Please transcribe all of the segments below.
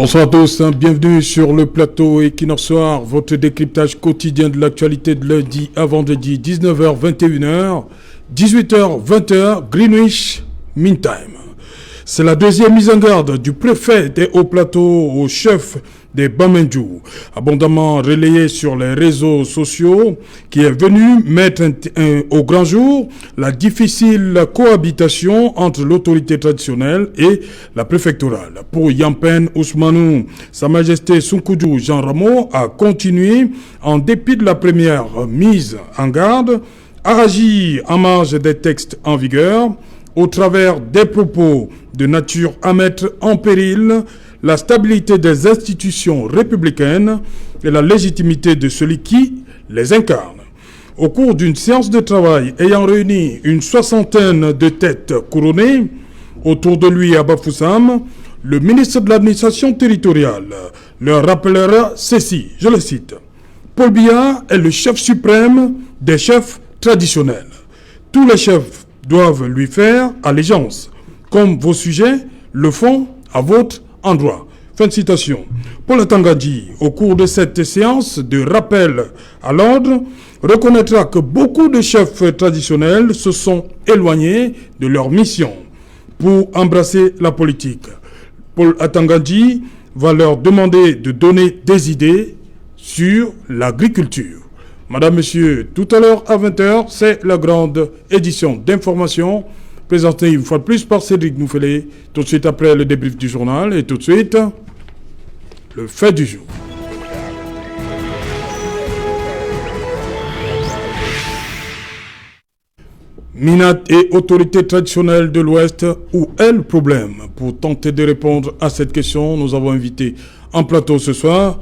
Bonsoir à tous, bienvenue sur le plateau Equinox Soir, votre décryptage quotidien de l'actualité de lundi à vendredi, 19h, 21h, 18h, 20h, Greenwich Mean Time. C'est la deuxième mise en garde du préfet des Hauts-Plateaux au chef des Bamendjou, abondamment relayé sur les réseaux sociaux, qui est venu mettre au grand jour la difficile cohabitation entre l'autorité traditionnelle et la préfectorale. Pour Yampen Ousmanou, Sa Majesté Sunkudu Jean Rameau a continué, en dépit de la première mise en garde, à agir en marge des textes en vigueur, au travers des propos de nature à mettre en péril la stabilité des institutions républicaines et la légitimité de celui qui les incarne. Au cours d'une séance de travail ayant réuni une soixantaine de têtes couronnées autour de lui à Bafoussam, le ministre de l'administration territoriale leur rappellera ceci, je le cite: Paul Biya est le chef suprême des chefs traditionnels. Tous les chefs doivent lui faire allégeance, comme vos sujets le font à votre endroit. Fin de citation. Paul Atangadi, au cours de cette séance de rappel à l'ordre, reconnaîtra que beaucoup de chefs traditionnels se sont éloignés de leur mission pour embrasser la politique. Paul Atangadi va leur demander de donner des idées sur l'agriculture. Madame, Monsieur, tout à l'heure à 20h, c'est la grande édition d'information présentée une fois de plus par Cédric Noufélé, tout de suite après le débrief du journal et tout de suite, le fait du jour. Minat et autorités traditionnelles de l'Ouest, où est le problème? Pour tenter de répondre à cette question, nous avons invité en plateau ce soir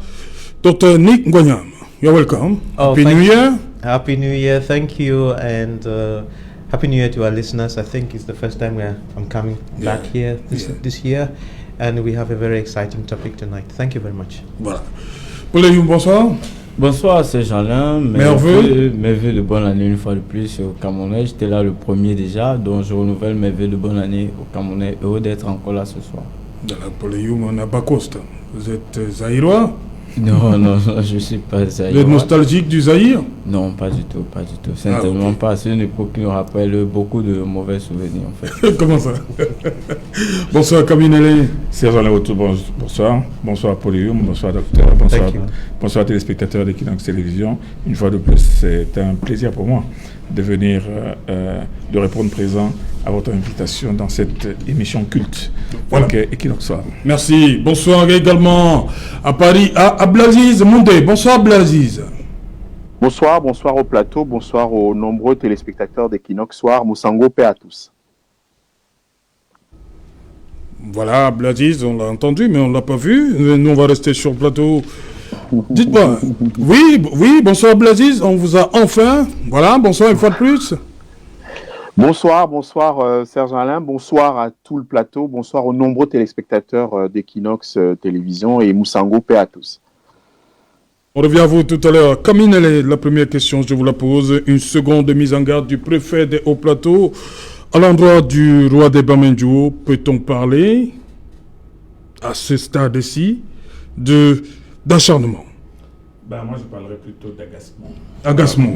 Dr. Nick Ngwanyam. You're welcome. Happy New Year. Happy New Year. Thank you. And Happy New Year to our listeners. I think it's the first time I'm coming back here this year. And we have a very exciting topic tonight. Thank you very much. Voilà. Paulinho, bonsoir. Bonsoir, c'est Jean-Lin. Mes vœux de bonne année une fois de plus au Camerounais. J'étais là le premier déjà, donc je renouvelle mes vœux de bonne année au Camerounais. Heureux d'être encore là ce soir. Paulinho, on n'a pas Costa. Vous êtes zaïrois? Non, je ne suis pas zaïrois. Vous êtes nostalgique du Zaïre? Non, pas du tout. Certainement pas. C'est une époque qui nous rappelle beaucoup de mauvais souvenirs, en fait. Comment ça? Bonsoir, Kaminele. Serge Alaoto, bonsoir. Bonsoir, Paulium. Bonsoir, docteur. Bonsoir, téléspectateurs d'Equinox Télévision. Une fois de plus, c'est un plaisir pour moi de venir, de répondre présent à votre invitation dans cette émission culte. Voilà. Equinox Soir. Merci. Bonsoir également à Paris, à Ablaziz Moundé. Bonsoir, Ablaziz. Bonsoir au plateau, bonsoir aux nombreux téléspectateurs d'Equinox Soir. Moussango, paix à tous. Voilà, Ablaziz, on l'a entendu, mais on ne l'a pas vu. Nous, on va rester sur le plateau. Dites-moi. Oui, bonsoir, Ablaziz. On vous a enfin. Voilà, bonsoir une fois de plus. Bonsoir, Serge Alain. Bonsoir à tout le plateau. Bonsoir aux nombreux téléspectateurs d'Equinox Télévision et Moussango, paix à tous. On revient à vous tout à l'heure. Kamine, la première question, je vous la pose. Une seconde mise en garde du préfet des Hauts-Plateaux à l'endroit du roi des Bamendjou. Peut-on parler, à ce stade-ci, d'acharnement? Moi, je parlerais plutôt d'agacement.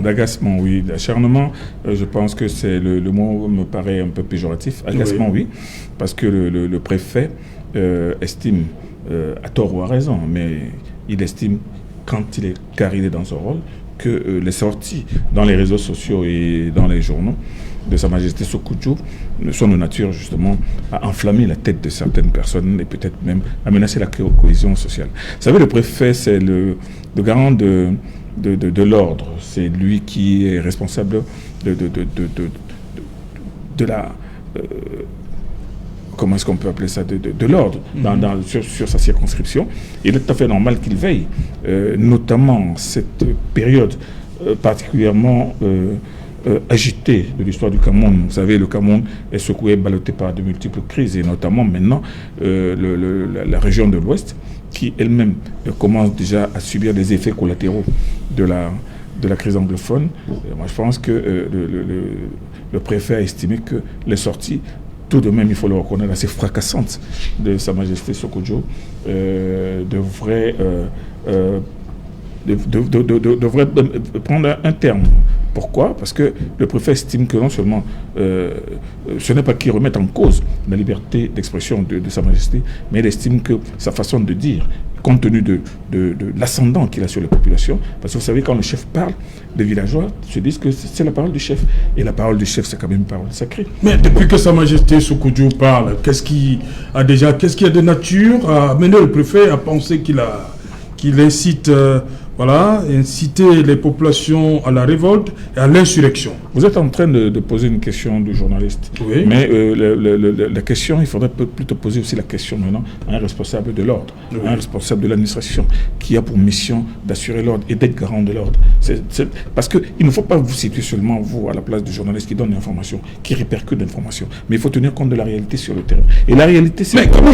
D'agacement, oui. D'acharnement, je pense que c'est le mot me paraît un peu péjoratif. Agacement, oui. Parce que le préfet estime, à tort ou à raison, mais il estime, quand il est carré dans son rôle, que les sorties dans les réseaux sociaux et dans les journaux de Sa Majesté Sunkudu sont de nature justement à enflammer la tête de certaines personnes et peut-être même à menacer la cohésion sociale. Vous savez, le préfet, c'est le garant de l'ordre. C'est lui qui est responsable de la... comment est-ce qu'on peut appeler ça, de l'ordre sur sa circonscription. Il est tout à fait normal qu'il veille, notamment cette période particulièrement agitée de l'histoire du Cameroun. Vous savez, le Cameroun est secoué, ballotté par de multiples crises, et notamment maintenant la région de l'Ouest, qui elle-même commence déjà à subir des effets collatéraux de la crise anglophone. Moi, je pense que le préfet a estimé que les sorties tout de même, il faut le reconnaître, assez fracassante de Sa Majesté Sokudjo, devrait prendre un terme. Pourquoi? Parce que le préfet estime que non seulement ce n'est pas qu'il remette en cause la liberté d'expression de Sa Majesté, mais il estime que sa façon de dire, compte tenu de l'ascendant qu'il a sur les populations, parce que vous savez, quand le chef parle, les villageois se disent que c'est la parole du chef. Et la parole du chef, c'est quand même une parole sacrée. Mais depuis que Sa Majesté Sokudjo parle, qu'est-ce qui a de nature à amener le préfet à penser qu'il incite... inciter les populations à la révolte et à l'insurrection? Vous êtes en train de poser une question du journaliste. Oui. Mais la question, il faudrait plutôt poser aussi la question maintenant à un responsable de l'ordre, à un responsable de l'administration, qui a pour mission d'assurer l'ordre et d'être garant de l'ordre. Parce qu'il ne faut pas vous situer seulement, vous, à la place du journaliste qui donne l'information, qui répercute l'information. Mais il faut tenir compte de la réalité sur le terrain. Et la réalité, c'est... Mais comment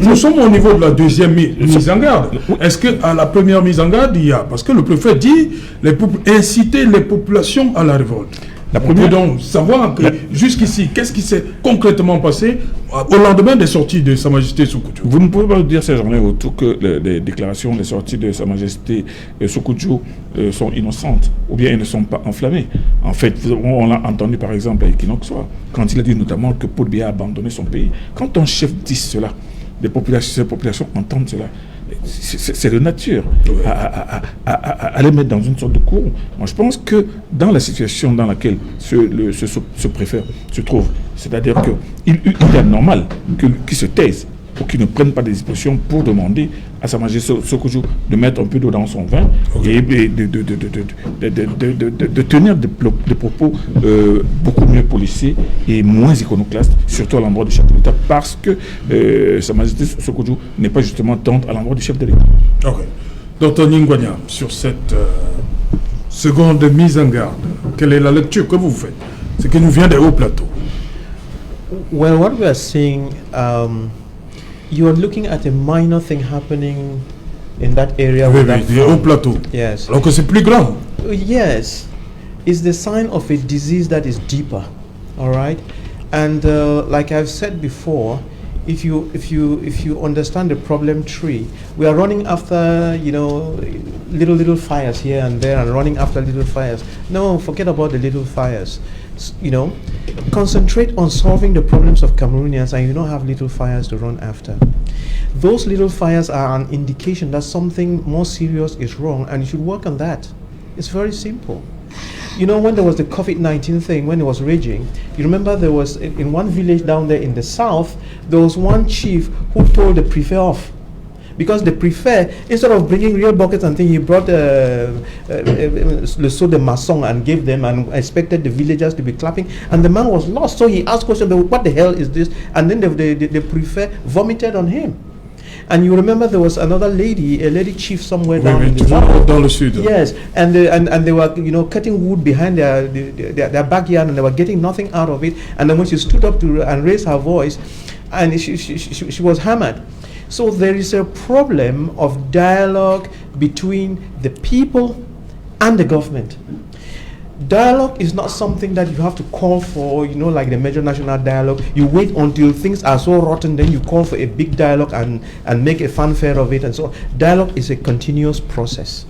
nous sommes au niveau de la deuxième mise en garde. Est-ce qu'à la première mise en garde, parce que le préfet dit inciter les populations à la révolte. On peut donc savoir que jusqu'ici, qu'est-ce qui s'est concrètement passé au lendemain des sorties de Sa Majesté Sokudjo? Vous ne pouvez pas dire ces journées autour que les déclarations, les sorties de Sa Majesté Sokudjo sont innocentes ou bien elles ne sont pas enflammées. En fait, on l'a entendu par exemple à Equinox Soir, quand il a dit notamment que Paul Biya a abandonné son pays. Quand un chef dit cela, ces populations entendent cela. C'est de nature à les mettre dans une sorte de courroux. Moi, je pense que dans la situation dans laquelle ce préfet se trouve, c'est-à-dire qu'il est normal qu'il se taise ou qu'il ne prenne pas des dispositions pour demander à Sa Majesté Sokudjo de mettre un peu d'eau dans son vin et de tenir des propos beaucoup mieux policiers et moins iconoclastes, surtout à l'endroit du chef de l'État, parce que Sa Majesté Sokudjo n'est pas justement tendre à l'endroit du chef de l'État. Ok. Dr Ningwanya, sur cette seconde mise en garde, quelle est la lecture que vous faites? Ce qui nous vient des hauts plateaux. Well, what we are seeing... you are looking at a minor thing happening in that area. Oui, des hauts plateaux. Yes. Alors que c'est plus grand. Yes. It's the sign of a disease that is deeper. All right. And like I've said before, if you understand the problem tree, we are running after little fires here and there and running after little fires. No, forget about the little fires. Concentrate on solving the problems of Cameroonians and you don't have little fires to run after. Those little fires are an indication that something more serious is wrong and you should work on that. It's very simple. When there was the COVID-19 thing, when it was raging, you remember there was, in one village down there in the south, there was one chief who told the prefect off. Because the prefect, instead of bringing real buckets and things, he brought le seau de maçon and gave them and expected the villagers to be clapping. And the man was lost. So he asked questions, what the hell is this? And then the prefect vomited on him. And you remember there was another lady, a lady chief somewhere down in the south. Dans le sud. Yes, and they were cutting wood behind their backyard and they were getting nothing out of it. And then when she stood up and raised her voice, and she was hammered. So there is a problem of dialogue between the people and the government. Dialogue is not something that you have to call for, like the major national dialogue. You wait until things are so rotten, then you call for a big dialogue and make a fanfare of it. And so dialogue is a continuous process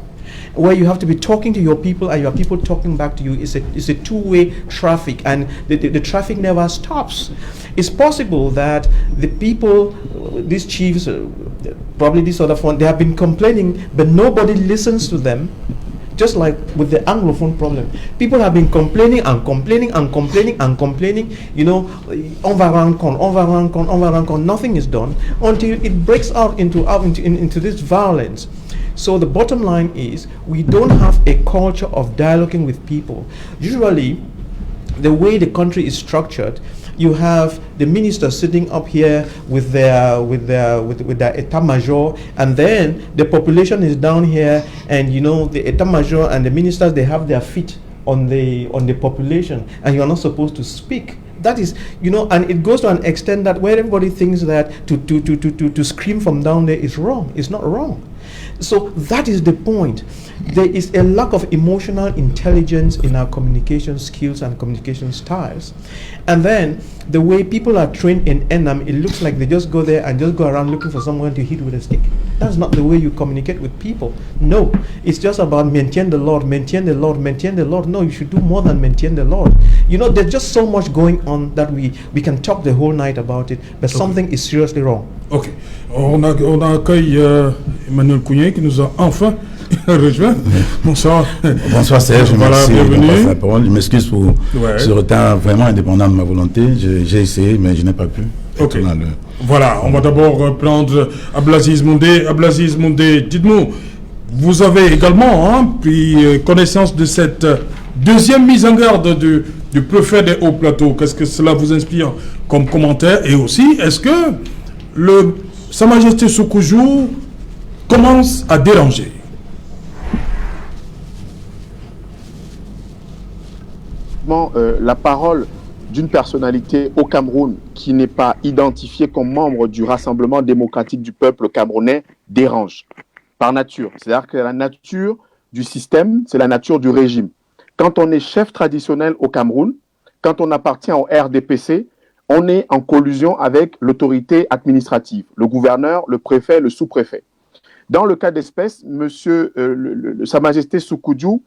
where you have to be talking to your people and your people talking back to you. It's a two-way traffic, and the traffic never stops. It's possible that the people, these chiefs, probably this other one, they have been complaining, but nobody listens to them. Just like with the Anglophone problem, people have been complaining and complaining and complaining and complaining. On va rendre compte, nothing is done until it breaks out into this violence. So the bottom line is, we don't have a culture of dialoguing with people. Usually, the way the country is structured, you have the ministers sitting up here with their état-major, and then the population is down here, and the état-major and the ministers, they have their feet on the population, and you are not supposed to speak. That is, and it goes to an extent that where everybody thinks that to scream from down there is wrong. It's not wrong. So that is the point. There is a lack of emotional intelligence in our communication skills and communication styles. And then the way people are trained in Enam, it looks like they just go there and just go around looking for someone to hit with a stick. That's not the way you communicate with people. No, it's just about maintain the Lord, maintain the Lord, maintain the Lord. No, you should do more than maintain the Lord. You know, there's just so much going on that we can talk the whole night about it, but something is seriously wrong. Ok. On accueille Emmanuel Kounié qui nous a enfin rejoint. Bonsoir. Bonsoir Serge, merci bienvenue. de passer la parole. Je m'excuse pour ce retard vraiment indépendant de ma volonté. J'ai essayé, mais je n'ai pas pu. Ok. Voilà, on va d'abord prendre Abdelaziz Mondé. Abdelaziz Mondé, dites-nous, vous avez également pris connaissance de cette deuxième mise en garde du préfet des Hauts-Plateaux. Qu'est-ce que cela vous inspire comme commentaire? Et aussi, est-ce que Sa Majesté Soukoujou commence à déranger? La parole d'une personnalité au Cameroun qui n'est pas identifiée comme membre du Rassemblement démocratique du peuple camerounais dérange par nature. C'est-à-dire que la nature du système, c'est la nature du régime. Quand on est chef traditionnel au Cameroun, quand on appartient au RDPC, on est en collusion avec l'autorité administrative, le gouverneur, le préfet, le sous-préfet. Dans le cas d'espèce, Sa Majesté Soukoujou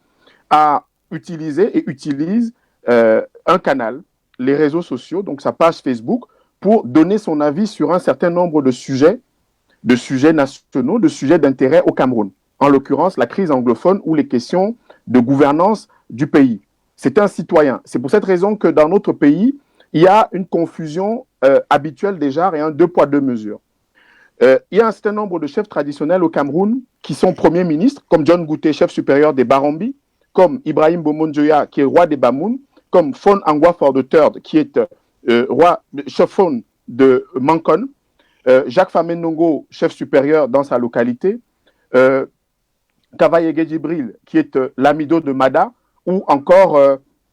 a utilisé et utilise un canal, les réseaux sociaux, donc sa page Facebook, pour donner son avis sur un certain nombre de sujets nationaux, de sujets d'intérêt au Cameroun. En l'occurrence, la crise anglophone ou les questions de gouvernance du pays. C'est un citoyen. C'est pour cette raison que dans notre pays, il y a une confusion habituelle des genres et un deux poids, deux mesures. Il y a un certain nombre de chefs traditionnels au Cameroun qui sont premiers ministres, comme John Gouté, chef supérieur des Barombi, comme Ibrahim Bomonjoya, qui est roi des Bamoun, comme Fon Angwafor III, qui est chef de Mankon, Jacques Famennongo, chef supérieur dans sa localité, Kavaye Djibril, qui est l'amido de Mada, ou encore,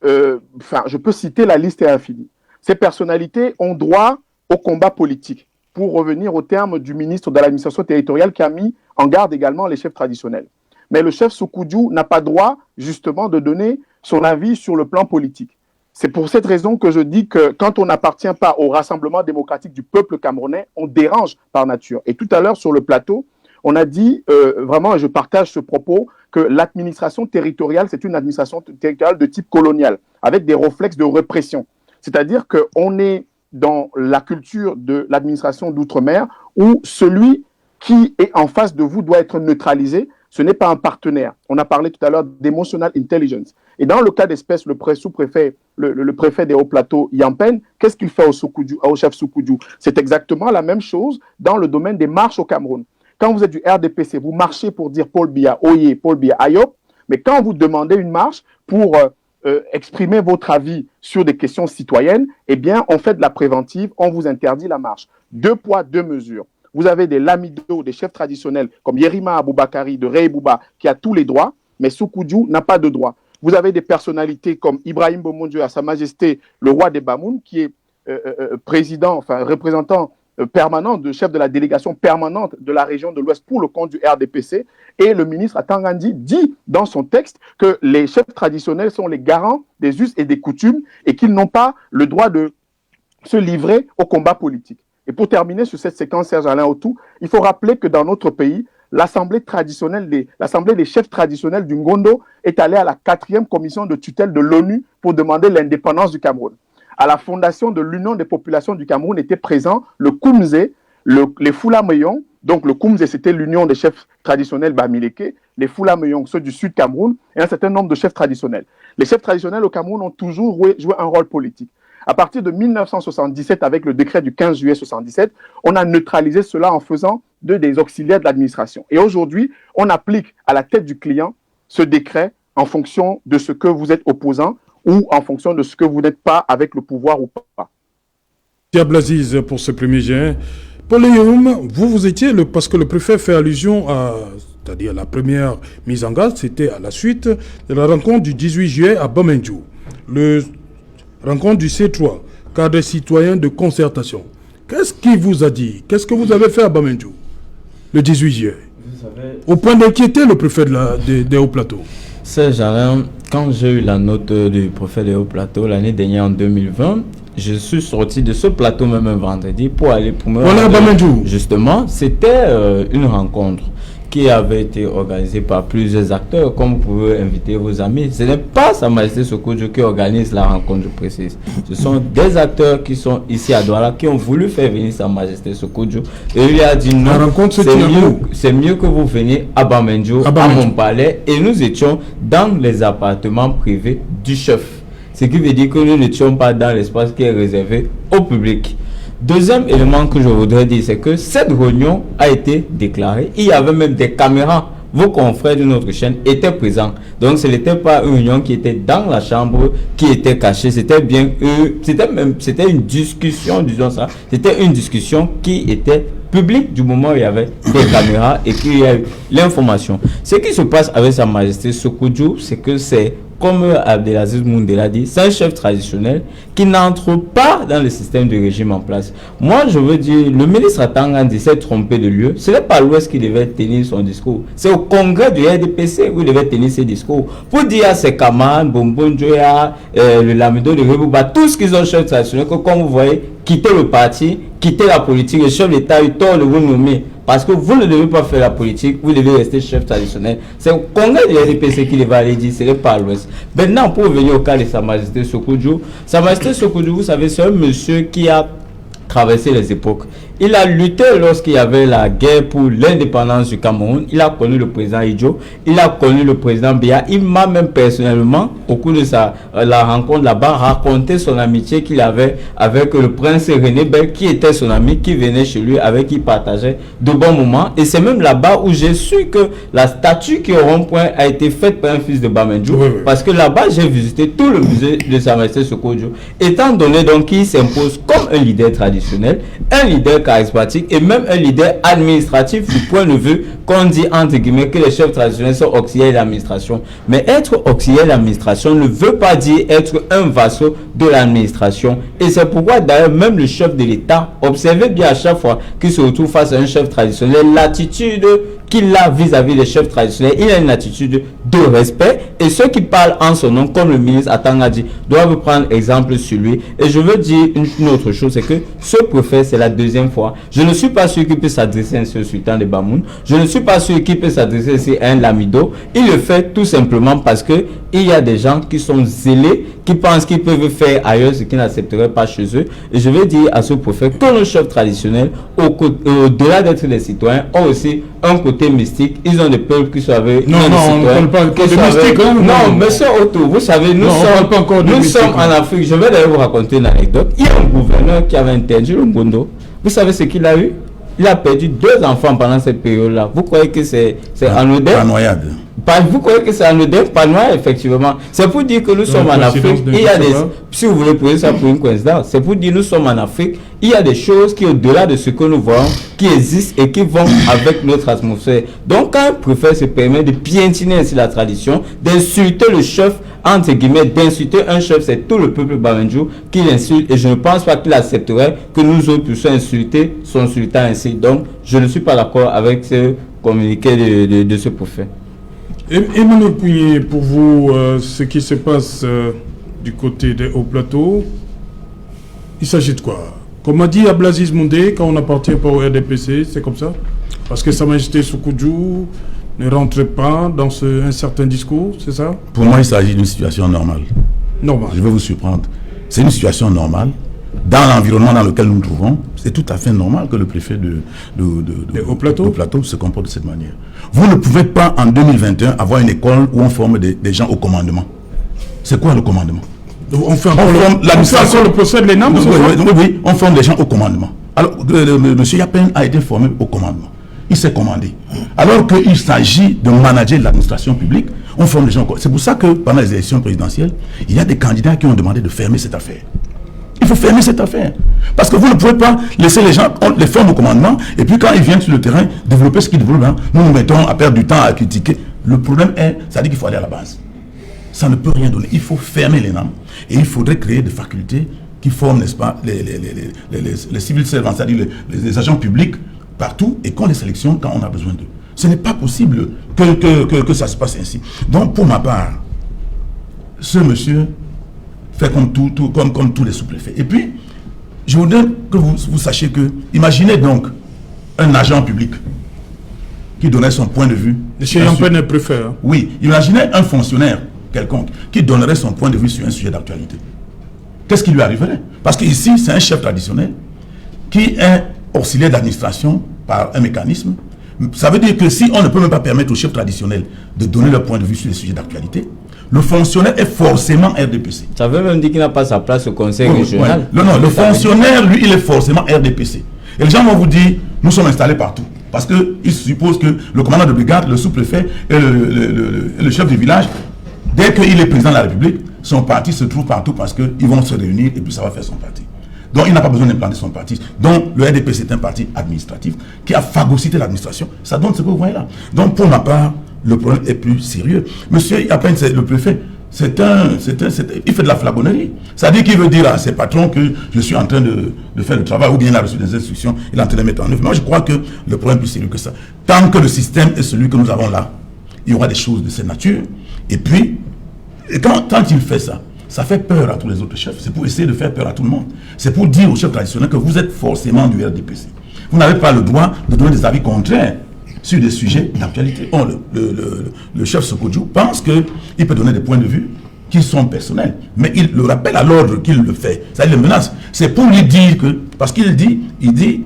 je peux citer, la liste est infinie. Ces personnalités ont droit au combat politique, pour revenir au terme du ministre de l'administration territoriale qui a mis en garde également les chefs traditionnels. Mais le chef Soukoujou n'a pas droit, justement, de donner son avis sur le plan politique. C'est pour cette raison que je dis que quand on n'appartient pas au Rassemblement démocratique du peuple camerounais, on dérange par nature. Et tout à l'heure, sur le plateau, on a dit, vraiment, et je partage ce propos, que l'administration territoriale, c'est une administration territoriale de type colonial, avec des réflexes de répression. C'est-à-dire qu'on est dans la culture de l'administration d'outre-mer où celui qui est en face de vous doit être neutralisé. Ce n'est pas un partenaire. On a parlé tout à l'heure d'emotional intelligence. Et dans le cas d'espèce, le sous-préfet, le préfet des Hauts-Plateaux, Yampen, qu'est-ce qu'il fait au chef Soukoujou? C'est exactement la même chose dans le domaine des marches au Cameroun. Quand vous êtes du RDPC, vous marchez pour dire Paul Biya, Oye, Paul Biya, Ayop, mais quand vous demandez une marche pour exprimer votre avis sur des questions citoyennes, eh bien, on fait de la préventive, on vous interdit la marche. Deux poids, deux mesures. Vous avez des lamidos, des chefs traditionnels comme Yerima Aboubakari de Rey Bouba qui a tous les droits, mais Soukoujou n'a pas de droits. Vous avez des personnalités comme Ibrahim Bomonjo à Sa Majesté, le roi des Bamoun, qui est représentant permanent, chef de la délégation permanente de la région de l'Ouest pour le compte du RDPC. Et le ministre Atangandi dit dans son texte que les chefs traditionnels sont les garants des us et des coutumes et qu'ils n'ont pas le droit de se livrer au combat politique. Et pour terminer sur cette séquence, Serge Alain Autou, il faut rappeler que dans notre pays, l'Assemblée des chefs traditionnels du Ngondo est allée à la 4e commission de tutelle de l'ONU pour demander l'indépendance du Cameroun. À la fondation de l'Union des populations du Cameroun étaient présents le Koumzé, les Foulameyong. Donc le Koumzé, c'était l'Union des chefs traditionnels Bamileke, les Foulameyong, ceux du Sud Cameroun, et un certain nombre de chefs traditionnels. Les chefs traditionnels au Cameroun ont toujours joué un rôle politique. À partir de 1977, avec le décret du 15 juillet 1977, on a neutralisé cela en faisant des auxiliaires de l'administration. Et aujourd'hui, on applique à la tête du client ce décret en fonction de ce que vous êtes opposant ou en fonction de ce que vous n'êtes pas avec le pouvoir ou pas. Abdelaziz pour ce premier jet. Paul Youm, vous étiez, parce que le préfet fait allusion à, c'est-à-dire la première mise en garde, c'était à la suite de la rencontre du 18 juillet à Bamendjou. Rencontre du C3, cadre citoyen de concertation. Qu'est-ce qu'il vous a dit? Qu'est-ce que vous avez fait à Bamendjou le 18 juillet? Au point d'inquiéter le préfet des Hauts-Plateaux. Serge Alain, quand j'ai eu la note du préfet des Hauts-Plateaux l'année dernière en 2020, je suis sorti de ce plateau même un vendredi pour aller pour me rendre. Justement, c'était une rencontre qui avait été organisée par plusieurs acteurs, comme vous pouvez inviter vos amis. Ce n'est pas Sa Majesté Sékou-Djo qui organise la rencontre, je précise. Ce sont des acteurs qui sont ici à Douala, qui ont voulu faire venir Sa Majesté Sékou-Djo. Et il a dit non, c'est mieux que vous veniez à Bamendjo, à mon palais. Et nous étions dans les appartements privés du chef. Ce qui veut dire que nous n'étions pas dans l'espace qui est réservé au public. Deuxième élément que je voudrais dire, c'est que cette réunion a été déclarée. Il y avait même des caméras. Vos confrères de notre chaîne étaient présents. Donc ce n'était pas une réunion qui était dans la chambre, qui était cachée. C'était bien c'était une discussion, disons ça. C'était une discussion qui était publique du moment où il y avait des caméras et qu'il y a eu l'information. Ce qui se passe avec Sa Majesté Sékou-Djo, c'est que c'est, comme Abdelaziz Moundela a dit, c'est un chef traditionnel qui n'entre pas dans le système de régime en place. Moi, je veux dire, le ministre Atangandi s'est trompé de lieu. Ce n'est pas à l'Ouest qu'il devait tenir son discours. C'est au congrès du RDPC où il devait tenir ses discours. Pour dire à ses camarades, Bombon Joya, le Lamido de Rebouba, tous qu'ils ont chef traditionnel, que comme vous voyez, quitter le parti, quitter la politique, le chef d'État a eu tort de vous nommer. Parce que vous ne devez pas faire la politique, vous devez rester chef traditionnel. C'est au congrès du RDPC qui va aller dire, ce n'est pas à l'Ouest. Maintenant, pour revenir au cas de Sa Majesté Sékou-Djo, Sa Majesté Sékou-Djo, vous savez, c'est un monsieur qui a traversé les époques. Il a lutté lorsqu'il y avait la guerre pour l'indépendance du Cameroun. Il a connu le président Idjo, il a connu le président Biya. Il m'a même personnellement, au cours de la rencontre là-bas, raconté son amitié qu'il avait avec le prince René Bel, qui était son ami, qui venait chez lui, avec qui il partageait de bons moments. Et c'est même là-bas où j'ai su que la statue qui est au rond-point a été faite par un fils de Bamendjo. Oui. Parce que là-bas, j'ai visité tout le musée de Sa Majesté Sékou-Djo. Étant donné donc qu'il s'impose comme un leader traditionnel, un leader charismatique et même un leader administratif du point de vue qu'on dit entre guillemets que les chefs traditionnels sont auxiliaires de l'administration. Mais être auxiliaire de l'administration ne veut pas dire être un vassal de l'administration. Et c'est pourquoi d'ailleurs même le chef de l'État, observez bien à chaque fois qu'il se retrouve face à un chef traditionnel, l'attitude qu'il a vis-à-vis des chefs traditionnels, il a une attitude de respect, et ceux qui parlent en son nom, comme le ministre Atangadi, doivent prendre exemple sur lui. Et je veux dire une autre chose, c'est que ce préfet, c'est la deuxième fois. Je ne suis pas sûr qu'il peut s'adresser à un sultan de Bamoun. Je ne suis pas sûr qu'il peut s'adresser à un Lamido. Il le fait tout simplement parce que il y a des gens qui sont zélés, qui pensent qu'ils peuvent faire ailleurs ce qu'ils n'accepteraient pas chez eux. Et je vais dire à ce préfet que nos chefs traditionnels, au-delà d'être des citoyens, ont aussi un côté mystique. Ils ont des peuples qui sont avec on ne parle pas de mystique. Non, monsieur Otto, vous savez, nous sommes en Afrique. Je vais d'ailleurs vous raconter une anecdote. Il y a un gouverneur qui avait interdit le Ngondo. Vous savez ce qu'il a eu? Il a perdu 2 enfants pendant cette période-là. Vous croyez que c'est anodin? Pas noyade. Vous croyez que c'est anodin? Pas noir, effectivement. C'est pour dire que nous sommes en Afrique. Il y a des, si vous voulez prendre ça pour une coïncidence, c'est pour dire que nous sommes en Afrique. Il y a des choses qui, au-delà de ce que nous voyons, qui existent et qui vont avec notre atmosphère. Donc, quand un préfet se permet de piétiner ainsi la tradition, d'insulter le chef, entre guillemets, d'insulter un chef, c'est tout le peuple Bamendjo qui l'insulte. Et je ne pense pas qu'il accepterait que nous autres puissions insulter son sultan ainsi. Donc, je ne suis pas d'accord avec ce communiqué de ce préfet. Emmanuel Pouillet, pour vous, ce qui se passe du côté des Hauts-Plateaux, il s'agit de quoi? Comme a dit Abdelaziz Moundé, quand on appartient pas au RDPC, c'est comme ça? Parce que Sa Majesté Sékou-Djo ne rentre pas dans un certain discours, c'est ça? Pour moi, il s'agit d'une situation normale. Normale. Je vais vous surprendre. C'est une situation normale. Dans l'environnement dans lequel nous nous trouvons, c'est tout à fait normal que le préfet de Haut-Plateau se comporte de cette manière. Vous ne pouvez pas, en 2021, avoir une école où on forme des gens au commandement. C'est quoi le commandement? On forme l'administration, le procès de l'ENAM. Oui, on forme des gens au commandement. Alors, M. Yapen a été formé au commandement. Il s'est commandé. Alors qu'il s'agit de manager l'administration publique, on forme des gens. C'est pour ça que pendant les élections présidentielles, il y a des candidats qui ont demandé de fermer cette affaire. Il faut fermer cette affaire. Parce que vous ne pouvez pas laisser les gens, on les forme au commandement, et puis quand ils viennent sur le terrain, développer ce qu'ils développent, nous nous mettons à perdre du temps à critiquer. Le problème est, ça dit qu'il faut aller à la base. Ça ne peut rien donner. Il faut fermer les NAM, et il faudrait créer des facultés qui forment, n'est-ce pas, les civil servants, c'est-à-dire les agents publics partout, et qu'on les sélectionne quand on a besoin d'eux. Ce n'est pas possible que ça se passe ainsi. Donc, pour ma part, ce monsieur fait comme tous les sous-préfets. Et puis, je voudrais que vous sachiez que, imaginez donc un agent public qui donnait son point de vue. Monsieur Yampen est préfet. Hein. Oui, imaginez un fonctionnaire quelconque qui donnerait son point de vue sur un sujet d'actualité. Qu'est-ce qui lui arriverait? Parce qu'ici, c'est un chef traditionnel qui est auxiliaire d'administration par un mécanisme. Ça veut dire que si on ne peut même pas permettre au chef traditionnel de donner leur point de vue sur les sujets d'actualité, le fonctionnaire est forcément RDPC. Ça veut même dire qu'il n'a pas sa place au conseil régional. Ouais. Non, le fonctionnaire, lui, il est forcément RDPC. Et les gens vont vous dire, nous sommes installés partout. Parce qu'ils supposent que le commandant de brigade, le sous-préfet et le chef du village, dès qu'il est président de la République, son parti se trouve partout parce qu'ils vont se réunir et puis ça va faire son parti. Donc il n'a pas besoin d'implanter son parti. Donc le RDPC est un parti administratif qui a phagocyté l'administration. Ça donne ce que vous voyez là. Donc pour ma part, le problème est plus sérieux. Monsieur Yapen, le préfet, il fait de la flagonnerie. C'est-à-dire qu'il veut dire à ses patrons que je suis en train de faire le travail ou bien il a reçu des instructions, il est en train de mettre en œuvre. Moi je crois que le problème est plus sérieux que ça. Tant que le système est celui que nous avons là, il y aura des choses de cette nature. Et puis, quand il fait ça, ça fait peur à tous les autres chefs. C'est pour essayer de faire peur à tout le monde. C'est pour dire aux chefs traditionnels que vous êtes forcément du RDPC. Vous n'avez pas le droit de donner des avis contraires sur des sujets d'actualité. Le chef Sokodjou pense qu'il peut donner des points de vue qui sont personnels. Mais il le rappelle à l'ordre qu'il le fait. Ça, il le menace. C'est pour lui dire que... Parce qu'il dit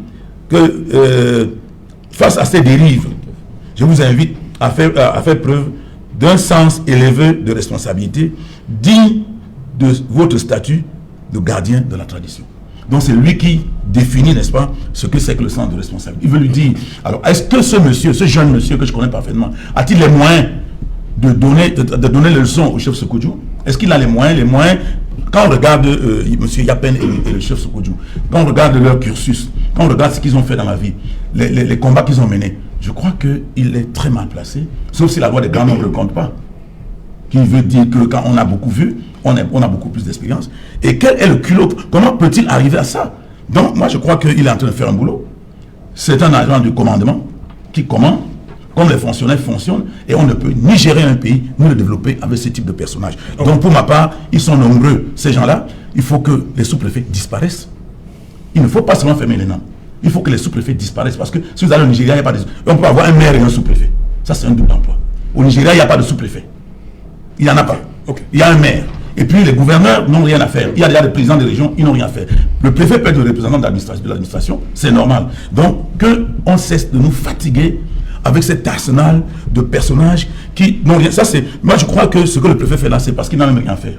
que face à ces dérives, je vous invite à faire preuve d'un sens élevé de responsabilité digne de votre statut de gardien de la tradition. Donc c'est lui qui définit, n'est-ce pas, ce que c'est que le sens de responsabilité. Il veut lui dire, alors est-ce que ce jeune monsieur que je connais parfaitement, a-t-il les moyens de donner les leçons au chef Sokodjou? Est-ce qu'il a les moyens? Quand on regarde monsieur Yapen et le chef Sokodjou, quand on regarde leur cursus, quand on regarde ce qu'ils ont fait dans la vie, les combats qu'ils ont menés, je crois qu'il est très mal placé, sauf si la loi des grands nombres ne le compte pas. Qui veut dire que quand on a beaucoup vu, on a beaucoup plus d'expérience. Et quel est le culot? Comment peut-il arriver à ça? Donc, moi, je crois qu'il est en train de faire un boulot. C'est un agent du commandement qui commande, comme les fonctionnaires fonctionnent, et on ne peut ni gérer un pays, ni le développer avec ce type de personnages. Donc, pour ma part, ils sont nombreux, ces gens-là. Il faut que les sous-préfets disparaissent. Il ne faut pas seulement fermer les noms. Il faut que les sous-préfets disparaissent. Parce que si vous allez au Nigeria, il n'y a pas de... On peut avoir un maire et un sous-préfet. Ça, c'est un double emploi. Au Nigeria, il n'y a pas de sous-préfet. Il n'y en a pas. Okay. Il y a un maire. Et puis les gouverneurs n'ont rien à faire. Il y a déjà des présidents des régions, ils n'ont rien à faire. Le préfet peut être le représentant de l'administration, c'est normal. Donc, qu'on cesse de nous fatiguer avec cet arsenal de personnages qui n'ont rien. Ça, c'est. Moi, je crois que ce que le préfet fait là, c'est parce qu'il n'a même rien à faire.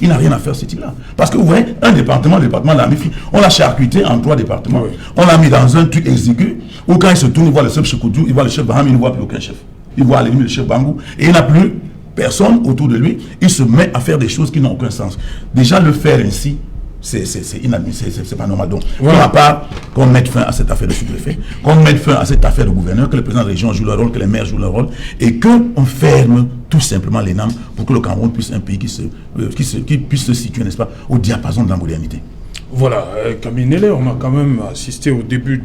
Il n'a rien à faire, ce type-là. Parce que vous voyez, le département de la MIFI, on l'a charcuté en 3 départements. Oui. On l'a mis dans un truc exigu où quand il se tourne, il voit le chef Sokodjou, il voit le chef Baham, il ne voit plus aucun chef. Il voit à la limite le chef Bangou. Et il n'a plus personne autour de lui. Il se met à faire des choses qui n'ont aucun sens. Déjà, le faire ainsi, c'est inadmissible, c'est pas normal. Donc, voilà. Pour ma part, qu'on mette fin à cette affaire de sous-préfet, qu'on mette fin à cette affaire de gouverneur, que le président de la région joue leur rôle, que les maires jouent leur rôle, et qu'on ferme tout simplement les NAM pour que le Cameroun puisse un pays qui puisse se situer, n'est-ce pas, au diapason de la modernité. Voilà, Camille Nélé, on a quand même assisté au début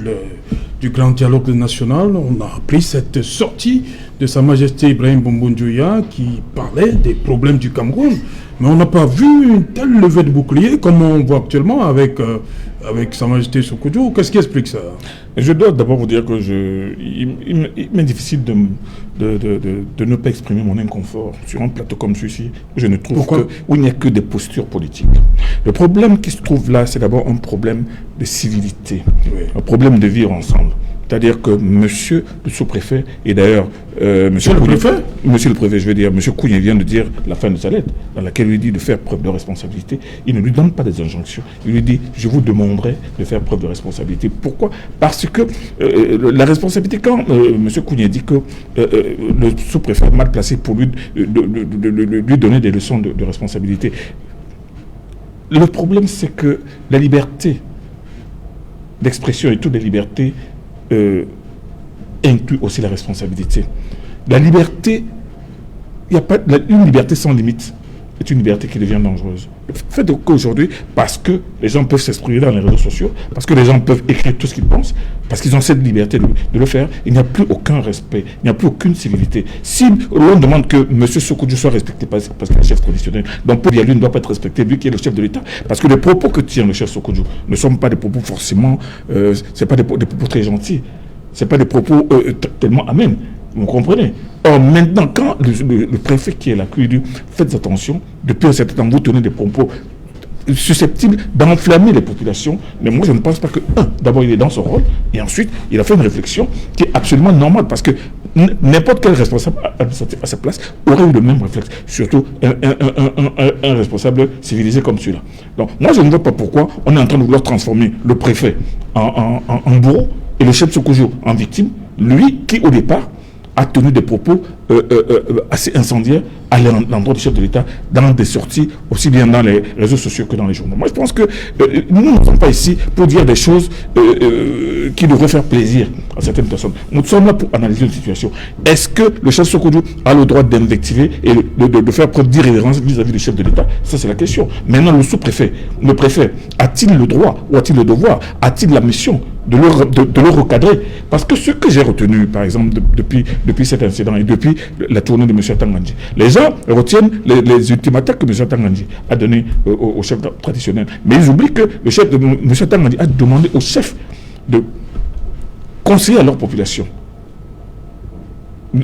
du grand dialogue national. On a appris cette sortie de Sa Majesté Ibrahim Boumboundjouya qui parlait des problèmes du Cameroun. Mais on n'a pas vu une telle levée de bouclier comme on voit actuellement avec Sa Majesté Sokodjou. Qu'est-ce qui explique ça? Je dois d'abord vous dire que il m'est difficile de ne pas exprimer mon inconfort sur un plateau comme celui-ci où je ne trouve où il n'y a que des postures politiques. Le problème qui se trouve là, c'est d'abord un problème de civilité, un problème de vivre ensemble. C'est-à-dire que monsieur le sous-préfet, et d'ailleurs, monsieur le préfet, je veux dire, monsieur Kougné vient de dire la fin de sa lettre, dans laquelle il lui dit de faire preuve de responsabilité. Il ne lui donne pas des injonctions. Il lui dit, je vous demanderai de faire preuve de responsabilité. Pourquoi? Parce que la responsabilité, quand monsieur Kougné dit que le sous-préfet est mal placé pour lui donner des leçons de responsabilité, le problème, c'est que la liberté d'expression et toutes les libertés inclut aussi la responsabilité. La liberté, il n'y a pas une liberté sans limite. est une liberté qui devient dangereuse. Le fait qu'aujourd'hui, parce que les gens peuvent s'exprimer dans les réseaux sociaux, parce que les gens peuvent écrire tout ce qu'ils pensent, parce qu'ils ont cette liberté de le faire, il n'y a plus aucun respect, il n'y a plus aucune civilité. Si l'on demande que M. Sékou-Djo soit respecté parce qu'il est chef traditionnel, donc Paul Biya, lui, ne doit pas être respecté, lui qui est le chef de l'État, parce que les propos que tient le chef Sékou-Djo ne sont pas des propos forcément, c'est pas des propos très gentils, c'est pas des propos tellement amènes. Vous comprenez? Or, maintenant, quand le préfet qui est là, qui dit faites attention, depuis un certain temps, vous tenez des propos susceptibles d'enflammer les populations. Mais moi, je ne pense pas que, d'abord, il est dans son rôle, et ensuite, il a fait une réflexion qui est absolument normale, parce que n'importe quel responsable administratif à sa place aurait eu le même réflexe, surtout un responsable civilisé comme celui-là. Donc, moi, je ne vois pas pourquoi on est en train de vouloir transformer le préfet en bourreau et le chef Sékou-Djo en victime, lui qui, au départ, a tenu des propos assez incendiaires à l'endroit du chef de l'État dans des sorties, aussi bien dans les réseaux sociaux que dans les journaux. Moi, je pense que nous ne sommes pas ici pour dire des choses qui devraient faire plaisir à certaines personnes. Nous sommes là pour analyser une situation. Est-ce que le chef Sékou-Djo a le droit d'invectiver et de faire preuve d'irrévérence vis-à-vis du chef de l'État? Ça, c'est la question. Maintenant, le sous-préfet, le préfet, a-t-il le droit ou a-t-il le devoir, a-t-il la mission de le recadrer? Parce que ce que j'ai retenu, par exemple, depuis cet incident et depuis la tournée de M. Tangandji, les gens retiennent les ultimata que M. Tangandji a donnés au chef traditionnel. Mais ils oublient que le chef de M. Tangandji a demandé aux chefs de conseiller à leur population,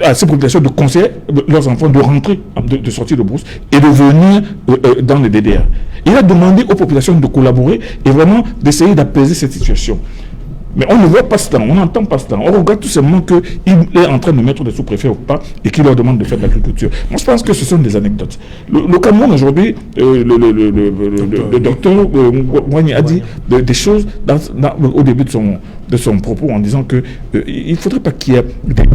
à ces populations de conseiller leurs enfants de rentrer, de sortir de brousse et de venir dans les DDR. Il a demandé aux populations de collaborer et vraiment d'essayer d'apaiser cette situation. Mais on ne voit pas cela, on n'entend pas cela. On regarde tout simplement qu'il est en train de mettre des sous-préfets au pas et qu'il leur demande de faire de l'agriculture. Moi, je pense que ce sont des anecdotes. Le Cameroun, aujourd'hui, le docteur Mwani a dit des choses au début de son propos en disant qu'il ne faudrait pas qu'il y ait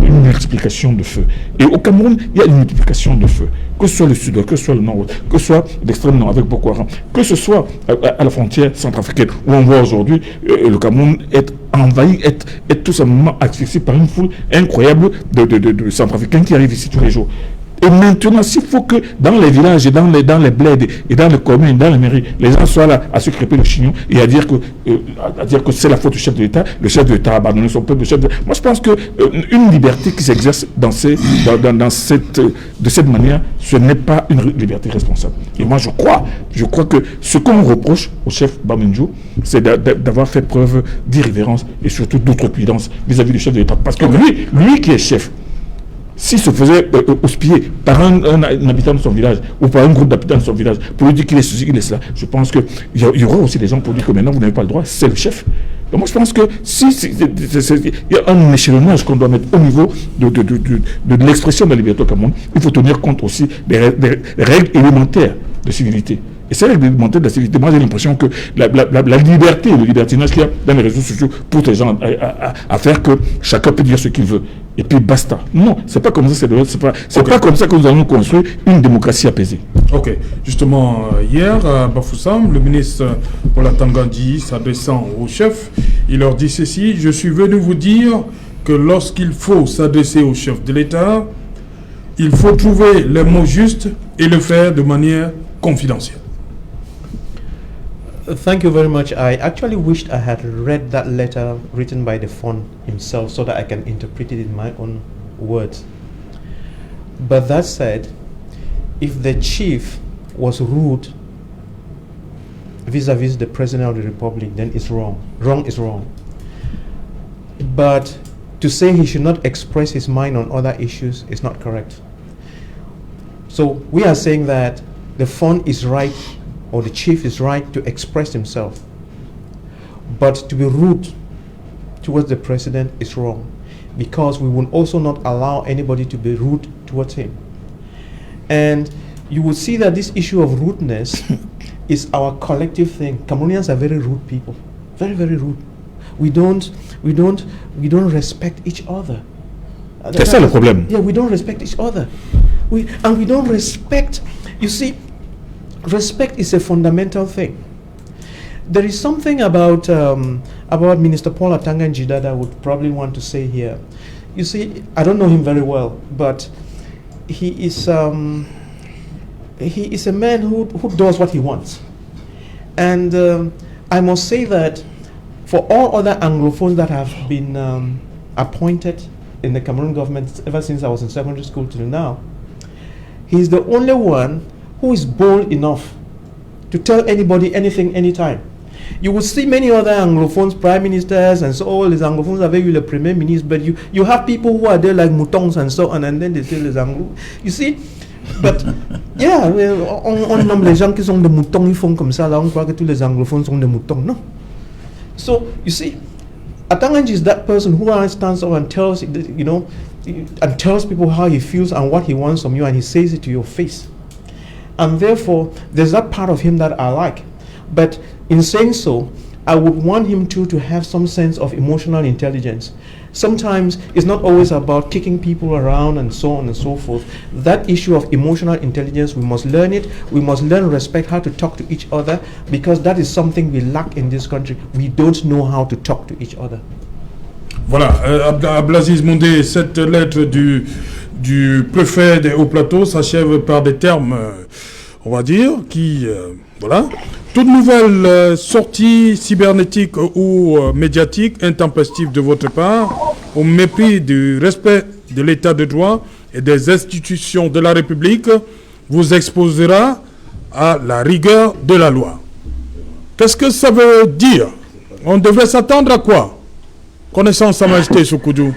une multiplication de feux. Et au Cameroun, il y a une multiplication de feux. Que ce soit le sud-ouest, que ce soit le nord-ouest, que ce soit l'extrême nord avec Boko Haram, que ce soit à la frontière centrafricaine, où on voit aujourd'hui le Cameroun être envahi, être tout simplement asphyxié par une foule incroyable de centrafricains qui arrivent ici tous les jours. Et maintenant, s'il faut que dans les villages et dans les bleds et dans les communes, dans les mairies, les gens soient là à se crêper le chignon et à dire que c'est la faute du chef de l'État, le chef de l'État a abandonné son peuple, Moi, je pense qu'une liberté qui s'exerce de cette manière, ce n'est pas une liberté responsable. Et moi, je crois que ce qu'on reproche au chef Bamindjou, c'est d'avoir fait preuve d'irrévérence et surtout d'outrecuidance vis-à-vis du chef de l'État. Parce que lui qui est chef, s'il se faisait houspiller par un habitant de son village ou par un groupe d'habitants de son village pour lui dire qu'il est ceci, qu'il est cela, je pense qu'il y aura aussi des gens pour dire que maintenant vous n'avez pas le droit, c'est le chef. Donc moi je pense que il y a un échelonnage qu'on doit mettre au niveau de l'expression de la liberté au Cameroun, il faut tenir compte aussi des règles élémentaires de civilité. Et c'est réglementaire de la civilité. Moi, j'ai l'impression que la liberté, le libertinage qu'il y a dans les réseaux sociaux pousse les gens à faire que chacun peut dire ce qu'il veut. Et puis basta. Non, c'est pas comme ça. C'est pas comme ça que nous allons construire une démocratie apaisée. Ok. Justement, hier, Bafoussam, le ministre pour la Tangandji, s'adressant au chef, il leur dit ceci: je suis venu vous dire que lorsqu'il faut s'adresser au chef de l'État, il faut trouver les mots justes et le faire de manière confidentielle. Thank you very much. I actually wished I had read that letter written by the Fon himself so that I can interpret it in my own words. But that said, if the chief was rude vis-a-vis the President of the Republic, then it's wrong. Wrong is wrong. But to say he should not express his mind on other issues is not correct. So we are saying that the Fon is right, or the chief is right to express himself, but to be rude towards the president is wrong, because we will also not allow anybody to be rude towards him. And you will see that this issue of rudeness is our collective thing. Cameroonians are very rude people, very, very rude. We don't respect each other. C'est ça le problème. Yeah, we don't respect each other. We don't respect. You see, respect is a fundamental thing. There is something about Minister Paul Atanga that I would probably want to say here. You see, I don't know him very well, but he is he is a man who does what he wants. And I must say that for all other Anglophones that have been appointed in the Cameroon government ever since I was in secondary school till now, he's the only one who is bold enough to tell anybody anything anytime. You will see many other Anglophones, prime ministers, and so all these Anglophones are very le premier ministre, but you have people who are there like Moutongs and so on, and then they say les Anglo. You see, but yeah, on nomme les gens qui sont des moutons, ils font comme ça, là on croit que tous les Anglophones sont des moutons. No. So you see, Atanganji is that person who stands up and tells, you know, and tells people how he feels and what he wants from you, and he says it to your face. And therefore, there's that part of him that I like. But in saying so, I would want him to have some sense of emotional intelligence. Sometimes it's not always about kicking people around and so on and so forth. That issue of emotional intelligence, we must learn it. We must learn respect, how to talk to each other, because that is something we lack in this country. We don't know how to talk to each other. Voilà, Abdelaziz Mondé, cette lettre du préfet des Hauts-Plateaux s'achève par des termes, on va dire, qui... voilà. Toute nouvelle sortie cybernétique ou médiatique intempestive de votre part, au mépris du respect de l'état de droit et des institutions de la République, vous exposera à la rigueur de la loi. Qu'est-ce que ça veut dire? On devrait s'attendre à quoi? Connaissant Sa Majesté Sékou-Djou.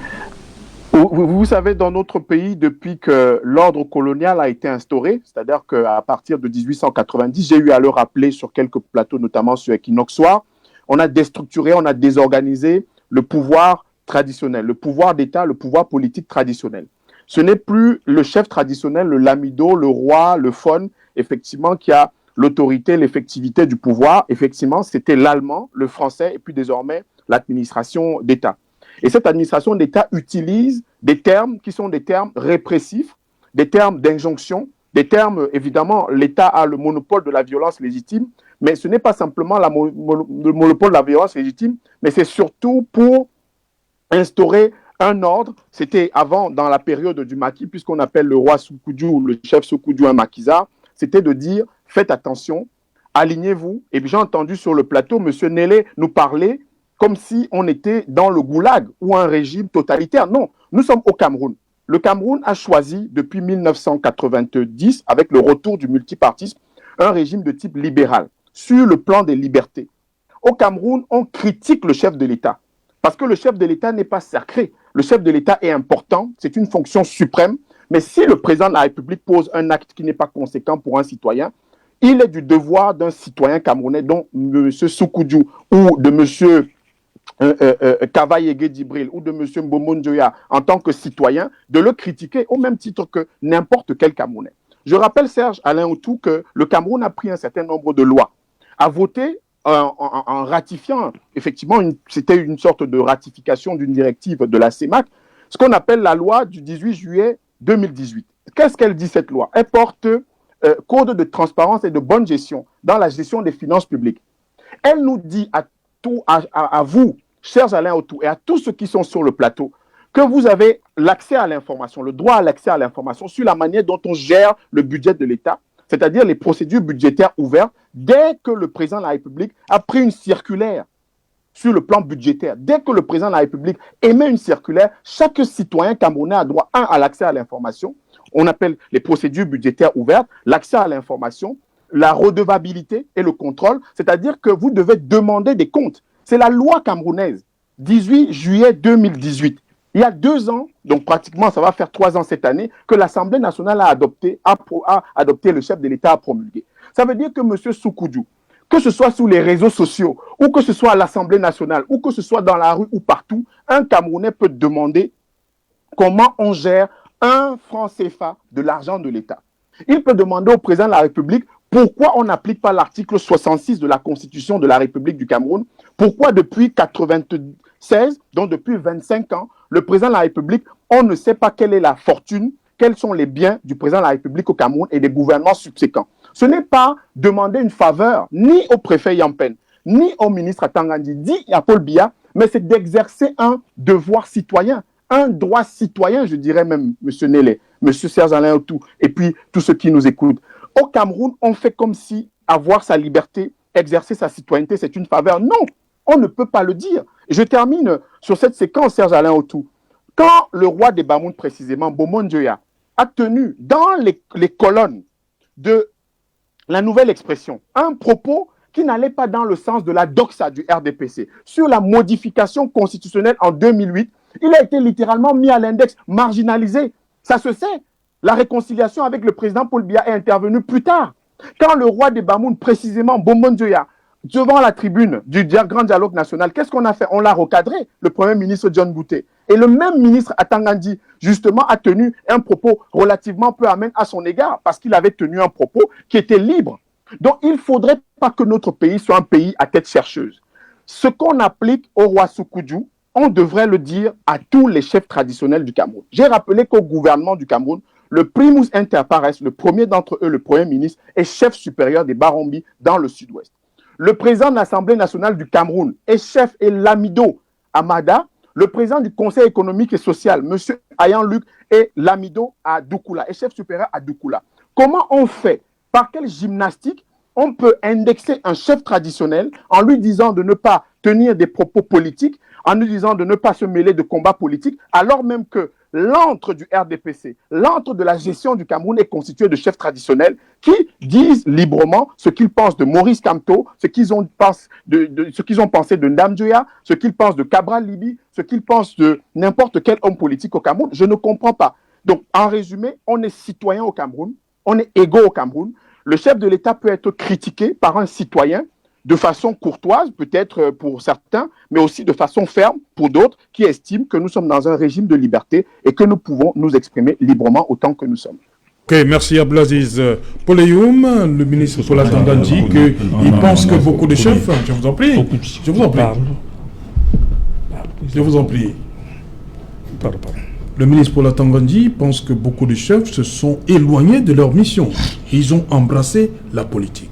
Vous savez, dans notre pays, depuis que l'ordre colonial a été instauré, c'est-à-dire qu'à partir de 1890, j'ai eu à le rappeler sur quelques plateaux, notamment sur Equinox Soir, on a déstructuré, on a désorganisé le pouvoir traditionnel, le pouvoir d'État, le pouvoir politique traditionnel. Ce n'est plus le chef traditionnel, le lamido, le roi, le faune, effectivement, qui a l'autorité, l'effectivité du pouvoir. Effectivement, c'était l'allemand, le français et puis désormais l'administration d'État. Et cette administration d'État utilise des termes qui sont des termes répressifs, des termes d'injonction, des termes, évidemment, l'État a le monopole de la violence légitime, mais ce n'est pas simplement le monopole de la violence légitime, mais c'est surtout pour instaurer un ordre. C'était avant, dans la période du maquis, puisqu'on appelle le roi Sékou-Djou, le chef Sékou-Djou un maquisard, c'était de dire, faites attention, alignez-vous. Et puis j'ai entendu sur le plateau, M. Nélé nous parler comme si on était dans le goulag ou un régime totalitaire. Non, nous sommes au Cameroun. Le Cameroun a choisi depuis 1990, avec le retour du multipartisme, un régime de type libéral, sur le plan des libertés. Au Cameroun, on critique le chef de l'État, parce que le chef de l'État n'est pas sacré. Le chef de l'État est important, c'est une fonction suprême, mais si le président de la République pose un acte qui n'est pas conséquent pour un citoyen, il est du devoir d'un citoyen camerounais, dont M. Sékou-Djou ou de M. Kavaye Djibril ou de M. Mbomo Njoya en tant que citoyen, de le critiquer au même titre que n'importe quel Camerounais. Je rappelle, Serge Alain Autou, que le Cameroun a pris un certain nombre de lois, a voté en ratifiant, effectivement, c'était une sorte de ratification d'une directive de la CEMAC, ce qu'on appelle la loi du 18 juillet 2018. Qu'est-ce qu'elle dit, cette loi? Elle porte code de transparence et de bonne gestion dans la gestion des finances publiques. Elle nous dit à vous, chers Alain Autou, et à tous ceux qui sont sur le plateau, que vous avez l'accès à l'information, le droit à l'accès à l'information sur la manière dont on gère le budget de l'État, c'est-à-dire les procédures budgétaires ouvertes, dès que le président de la République a pris une circulaire sur le plan budgétaire. Dès que le président de la République émet une circulaire, chaque citoyen camerounais a droit, à l'accès à l'information, on appelle les procédures budgétaires ouvertes, l'accès à l'information, la redevabilité et le contrôle, c'est-à-dire que vous devez demander des comptes. C'est la loi camerounaise, 18 juillet 2018. Il y a 2 ans, donc pratiquement ça va faire 3 ans cette année, que l'Assemblée nationale a adopté, le chef de l'État a promulgué. Ça veut dire que M. Sékou-Djou, que ce soit sur les réseaux sociaux, ou que ce soit à l'Assemblée nationale, ou que ce soit dans la rue ou partout, un Camerounais peut demander comment on gère 1 franc CFA de l'argent de l'État. Il peut demander au président de la République pourquoi on n'applique pas l'article 66 de la Constitution de la République du Cameroun, pourquoi depuis 1996, donc depuis 25 ans, le président de la République, on ne sait pas quelle est la fortune, quels sont les biens du président de la République au Cameroun et des gouvernements subséquents. Ce n'est pas demander une faveur ni au préfet Yampen, ni au ministre Atanganji, ni à Paul Biya, mais c'est d'exercer un devoir citoyen, un droit citoyen, je dirais même, M. Nélé, M. Serge Alain Autou, et puis tous ceux qui nous écoutent. au Cameroun, on fait comme si avoir sa liberté, exercer sa citoyenneté, c'est une faveur. Non, on ne peut pas le dire. Je termine sur cette séquence, Serge Alain Autou. Quand le roi des Bamoun, précisément, Bomon Dioya, a tenu dans les colonnes de la nouvelle expression un propos qui n'allait pas dans le sens de la doxa du RDPC sur la modification constitutionnelle en 2008, il a été littéralement mis à l'index, marginalisé. Ça se sait. La réconciliation avec le président Paul Biya est intervenue plus tard. Quand le roi des Bamoun, précisément Bomon Dioya, devant la tribune du grand dialogue national, qu'est-ce qu'on a fait? On l'a recadré, le premier ministre John Bouté. Et le même ministre Atangandi, justement, a tenu un propos relativement peu amène à son égard, parce qu'il avait tenu un propos qui était libre. Donc, il ne faudrait pas que notre pays soit un pays à tête chercheuse. Ce qu'on applique au roi Soukoudjou, on devrait le dire à tous les chefs traditionnels du Cameroun. J'ai rappelé qu'au gouvernement du Cameroun, le primus inter pares, le premier d'entre eux, le premier ministre, est chef supérieur des Barombi dans le sud-ouest. Le président de l'Assemblée nationale du Cameroun est chef et Lamido Amada. Le président du Conseil économique et social, M. Ayan Luc, est Lamido à Doukoula, est chef supérieur à Doukoula. Comment on fait? Par quelle gymnastique on peut indexer un chef traditionnel en lui disant de ne pas tenir des propos politiques, en lui disant de ne pas se mêler de combats politiques, alors même que l'antre du RDPC, l'antre de la gestion du Cameroun est constitué de chefs traditionnels qui disent librement ce qu'ils pensent de Maurice Kamto, ce qu'ils ont pensé de Ndam Dioya, ce qu'ils pensent de Cabral Libi, ce qu'ils pensent de n'importe quel homme politique au Cameroun. Je ne comprends pas. Donc, en résumé, on est citoyen au Cameroun, on est égaux au Cameroun. Le chef de l'État peut être critiqué par un citoyen de façon courtoise, peut-être pour certains, mais aussi de façon ferme pour d'autres qui estiment que nous sommes dans un régime de liberté et que nous pouvons nous exprimer librement autant que nous sommes. Ok, merci Abdelaziz Poleyoum, le ministre Paul Atangandi, qu'il pense que beaucoup de chefs... Je vous en prie. Je vous en prie. Je vous en prie. Pardon. Le ministre Paul Atangandi pense que beaucoup de chefs se sont éloignés de leur mission. Ils ont embrassé la politique.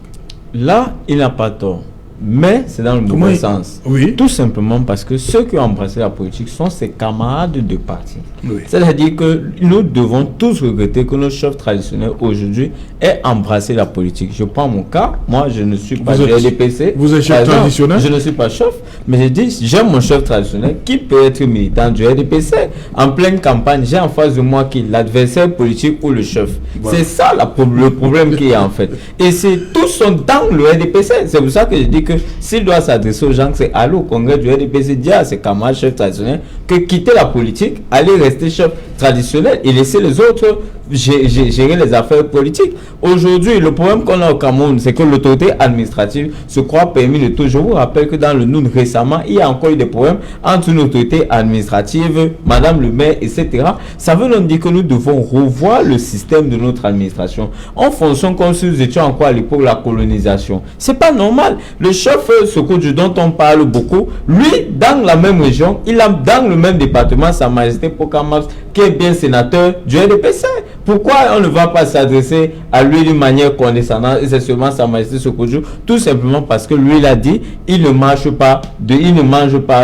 Là, il n'a pas tort. Mais c'est dans le mauvais sens. Oui. Tout simplement parce que ceux qui ont embrassé la politique sont ses camarades de parti. Oui. C'est-à-dire que nous devons tous regretter que nos chefs traditionnels aujourd'hui aient embrassé la politique. Je prends mon cas. Moi, je ne suis pas du RDPC. Vous êtes chef traditionnel? Je ne suis pas chef. Mais je dis, j'aime mon chef traditionnel qui peut être militant du RDPC. En pleine campagne, j'ai en face de moi qui l'adversaire politique ou le chef. Voilà. C'est ça le problème qu'il y a en fait. Et tous sont dans le RDPC. C'est pour ça que je dis que s'il doit s'adresser aux gens, c'est aller au congrès du RDPC, dire à ses camarades chefs traditionnels que quitter la politique, aller rester chef traditionnel et laisser les autres gérer les affaires politiques. Aujourd'hui, le problème qu'on a au Cameroun, c'est que l'autorité administrative se croit permis de tout. Je vous rappelle que dans le NUN récemment, il y a encore eu des problèmes entre une autorité administrative, Madame le maire, etc. Ça veut donc dire que nous devons revoir le système de notre administration. En fonction comme si nous étions encore à l'époque de la colonisation. C'est pas normal. Le chef Soukoudjou dont on parle beaucoup, lui, dans la même région, il a dans le même département Sa Majesté Pokamas, qui est bien sénateur du RDPC. Pourquoi on ne va pas s'adresser à lui d'une manière condescendante et c'est seulement Sa Majesté Soukoudjou? Tout simplement parce que lui, il a dit, il ne mange pas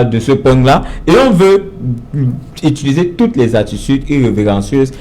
de ce pain-là et on veut utiliser toutes les attitudes irrévérencieuses,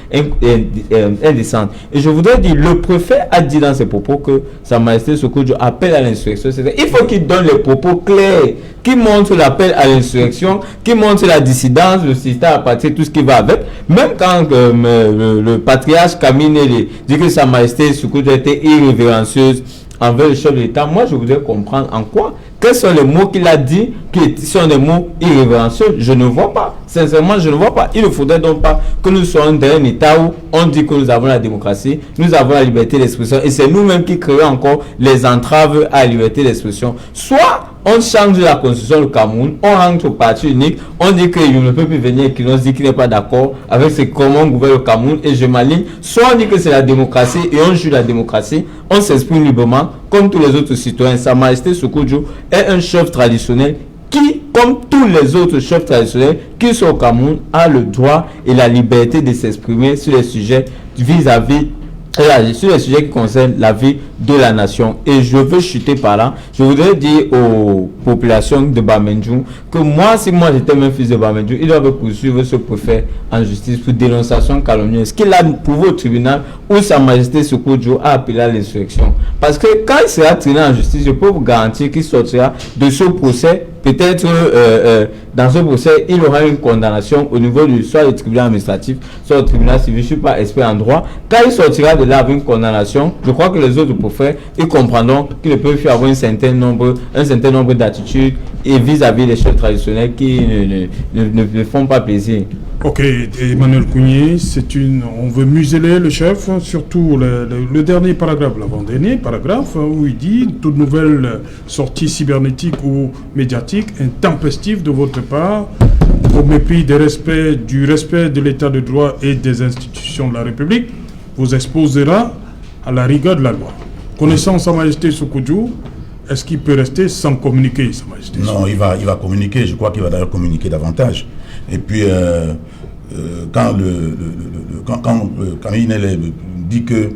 indécentes. Et je voudrais dire, le préfet a dit dans ses propos que Sa Majesté Soukoudjou appelle à l'insurrection. Il faut qu'il donne les propos clairs, qui montrent l'appel à l'insurrection, qui montrent la dissidence, le système à partir tout ce qui va avec. Même quand le patriarche Kamine dit que Sa Majesté Soukoudjou était irrévérencieuse envers le chef de l'État, moi je voudrais comprendre en quoi. Quels sont les mots qu'il a dit qui sont des mots irrévérencieux? Je ne vois pas. Sincèrement, je ne vois pas. Il ne faudrait donc pas que nous soyons dans un État où on dit que nous avons la démocratie, nous avons la liberté d'expression et c'est nous-mêmes qui créons encore les entraves à la liberté d'expression. Soit on change la constitution du Cameroun, on rentre au parti unique, on dit qu'il ne peut plus venir, qu'il nous dit qu'il n'est pas d'accord avec ce comment on gouverne le Cameroun et je m'aligne. Soit on dit que c'est la démocratie et on juge la démocratie, on s'exprime librement comme tous les autres citoyens. Sa Majesté Soukoudjou est un chef traditionnel qui, comme tous les autres chefs traditionnels qui sont au Cameroun, a le droit et la liberté de s'exprimer sur les sujets vis-à-vis sur les sujets qui concernent la vie de la nation. Et je veux chuter par là. Je voudrais dire aux populations de Bamendjoum que si moi j'étais même fils de Bamendjoum, il doit poursuivre ce préfet en justice pour dénonciation calomnieuse. Qu'il a prouvé au tribunal où Sa Majesté Sékou-Djo a appelé à l'insurrection. Parce que quand il sera traîné en justice, je peux vous garantir qu'il sortira de ce procès. Peut-être dans ce procès, il aura une condamnation au niveau du soit du tribunal administratif, soit du tribunal civil. Je ne suis pas expert en droit. Quand il sortira de là avec une condamnation, je crois que les autres préfets, ils comprendront qu'ils ne peuvent plus avoir un certain nombre d'attitudes et vis-à-vis des chefs traditionnels qui ne font pas plaisir. Ok, Emmanuel Kougny, on veut museler le chef, surtout le dernier paragraphe, l'avant-dernier paragraphe, où il dit toute nouvelle sortie cybernétique ou médiatique intempestive de votre part, au mépris du respect de l'état de droit et des institutions de la République, vous exposera à la rigueur de la loi. Connaissant Sa Majesté Sékou-Djo, est-ce qu'il peut rester sans communiquer, Sa Majesté? Non, il va communiquer. Je crois qu'il va d'ailleurs communiquer davantage. Et puis, quand il dit que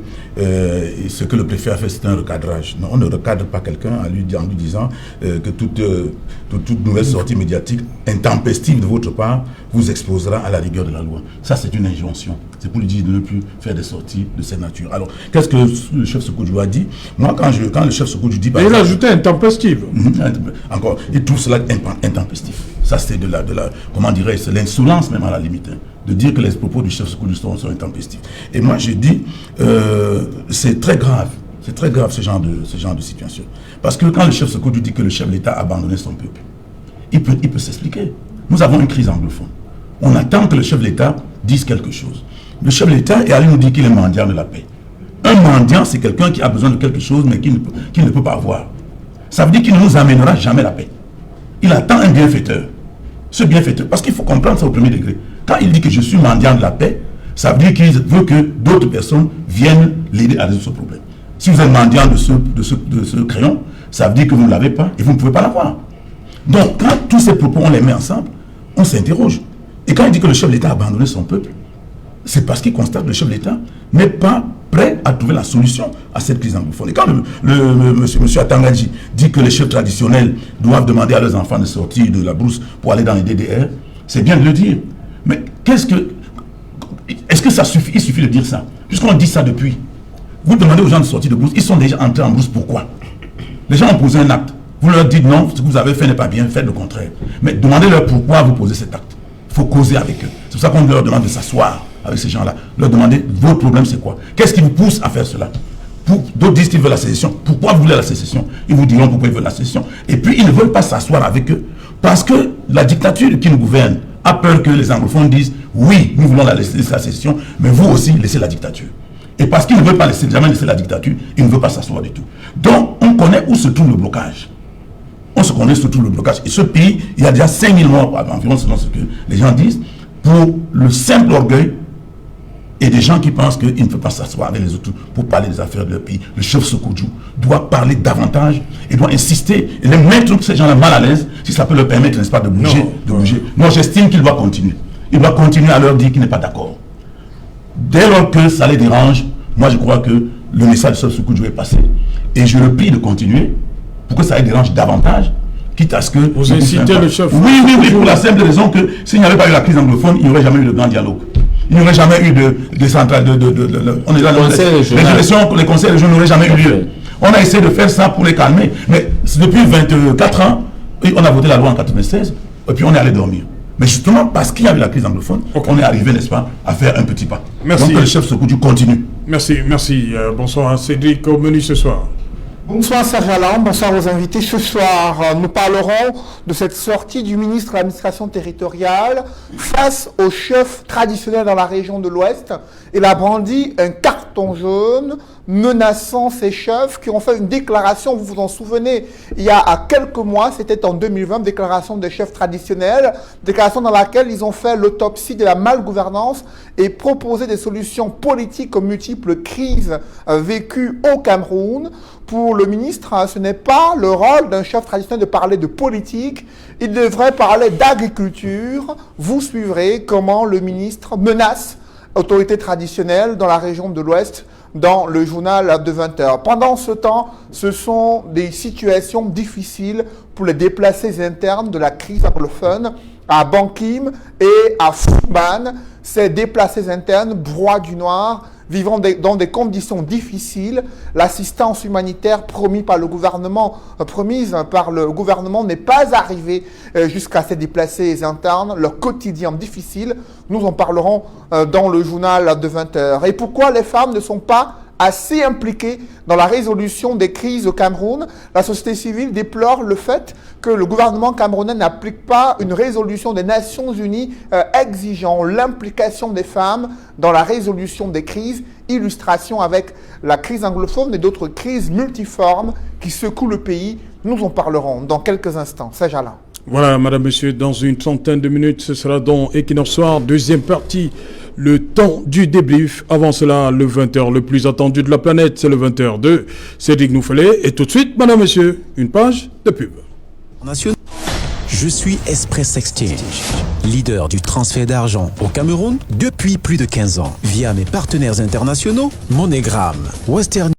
ce que le préfet a fait, c'est un recadrage. Non, on ne recadre pas quelqu'un en lui disant que toute nouvelle sortie médiatique intempestive de votre part vous exposera à la rigueur de la loi. Ça, c'est une injonction. C'est pour lui dire de ne plus faire des sorties de cette nature. Alors, qu'est-ce que le chef Sékou-Djo a dit? Moi, quand le chef Sékou-Djo dit... Il a ajouté intempestive. Encore, il trouve cela intempestif. Ça, c'est de la comment dirais-je, c'est l'insolence même à la limite, hein, de dire que les propos du chef Sékou-Djo sont intempestifs. Et moi, je dis, c'est très grave ce genre de situation. Parce que quand le chef Sékou-Djo dit que le chef de l'État a abandonné son peuple, il peut s'expliquer. Nous avons une crise anglophone. On attend que le chef de l'État dise quelque chose. Le chef de l'État est allé nous dire qu'il est mendiant de la paix. Un mendiant, c'est quelqu'un qui a besoin de quelque chose, mais qui ne peut pas avoir. Ça veut dire qu'il ne nous amènera jamais la paix. Il attend un bienfaiteur. Ce bienfaiteur, parce qu'il faut comprendre ça au premier degré. Quand il dit que je suis mendiant de la paix, ça veut dire qu'il veut que d'autres personnes viennent l'aider à résoudre ce problème. Si vous êtes mendiant de ce crayon, ça veut dire que vous ne l'avez pas et vous ne pouvez pas l'avoir. Donc, quand tous ces propos, on les met ensemble, on s'interroge. Et quand il dit que le chef de l'État a abandonné son peuple, c'est parce qu'il constate que le chef de l'État n'est pas prêt à trouver la solution à cette crise anglophone. Et quand monsieur Atangadji dit que les chefs traditionnels doivent demander à leurs enfants de sortir de la brousse pour aller dans les DDR, c'est bien de le dire. Mais est-ce que ça suffit? Il suffit de dire ça. Puisqu'on dit ça depuis. Vous demandez aux gens de sortir de brousse, ils sont déjà entrés en brousse. Pourquoi? Les gens ont posé un acte. Vous leur dites non, ce que vous avez fait n'est pas bien, faites le contraire. Mais demandez-leur pourquoi vous posez cet acte. Il faut causer avec eux. C'est pour ça qu'on leur demande de s'asseoir avec ces gens-là. Leur demander, votre problème c'est quoi? Qu'est-ce qui vous pousse à faire cela? D'autres disent qu'ils veulent la sécession. Pourquoi vous voulez la sécession? Ils vous diront pourquoi ils veulent la sécession. Et puis ils ne veulent pas s'asseoir avec eux parce que la dictature qui nous gouverne a peur que les anglophones disent oui, nous voulons la sécession, mais vous aussi laissez la dictature. Et parce qu'ils ne veulent pas jamais laisser la dictature, ils ne veulent pas s'asseoir du tout. Donc on connaît où se trouve le blocage. On se connaît surtout le blocage. Et ce pays, il y a déjà 5000 morts environ, selon ce que les gens disent, pour le simple orgueil et des gens qui pensent qu'ils ne peuvent pas s'asseoir avec les autres pour parler des affaires de leur pays. Le chef Sékou-Djo doit parler davantage et doit insister et les mettre ces gens-là mal à l'aise, si ça peut leur permettre, n'est-ce pas, de bouger. Non, j'estime qu'il doit continuer. Il doit continuer à leur dire qu'il n'est pas d'accord. Dès lors que ça les dérange, moi je crois que le message de chef Sékou-Djo est passé. Et je le prie de continuer pour que ça les dérange davantage, quitte à ce que... Vous incitez le chef. Oui, pour la simple raison que s'il n'y avait pas eu la crise anglophone, il n'y aurait jamais eu de grand dialogue. Il n'y aurait jamais eu de centrale, on est là, les conseils régionaux n'auraient jamais eu lieu. On a essayé de faire ça pour les calmer, mais depuis 24 ans, on a voté la loi en 96, et puis on est allé dormir. Mais justement, parce qu'il y a eu la crise anglophone, on est arrivé, n'est-ce pas, à faire un petit pas. Merci. Donc le chef Sékou-Djo continue. Merci. Bonsoir Cédric, au menu ce soir. Bonsoir Serge Alain, bonsoir aux invités. Ce soir, nous parlerons de cette sortie du ministre de l'administration territoriale face aux chefs traditionnels dans la région de l'Ouest. Il a brandi un carton jaune menaçant ces chefs qui ont fait une déclaration, vous vous en souvenez, il y a quelques mois, c'était en 2020, déclaration des chefs traditionnels, déclaration dans laquelle ils ont fait l'autopsie de la malgouvernance et proposé des solutions politiques aux multiples crises vécues au Cameroun. Pour le ministre, ce n'est pas le rôle d'un chef traditionnel de parler de politique, il devrait parler d'agriculture. Vous suivrez comment le ministre menace autorités traditionnelles dans la région de l'Ouest, dans le journal de 20h. Pendant ce temps, ce sont des situations difficiles pour les déplacés internes de la crise anglophone à Bankim et à Fouban. Ces déplacés internes, broient du noir, vivant dans des conditions difficiles. L'assistance humanitaire promise par le gouvernement n'est pas arrivée jusqu'à ces déplacés internes. Leur quotidien difficile, nous en parlerons dans le journal de 20h. Et pourquoi les femmes ne sont pas assez impliquées dans la résolution des crises au Cameroun? La société civile déplore le fait que le gouvernement camerounais n'applique pas une résolution des Nations Unies exigeant l'implication des femmes dans la résolution des crises. Illustration avec la crise anglophone et d'autres crises multiformes qui secouent le pays. Nous en parlerons dans quelques instants. C'est Jala. Voilà, madame, monsieur, dans une centaine de minutes, ce sera dans Equinox Soir, deuxième partie, le temps du débrief. Avant cela, le 20h le plus attendu de la planète, c'est le 20h de Cédric Noufelet. Et tout de suite, madame, monsieur, une page de pub. Je suis Express Exchange, leader du transfert d'argent au Cameroun depuis plus de 15 ans. Via mes partenaires internationaux, MoneyGram, Western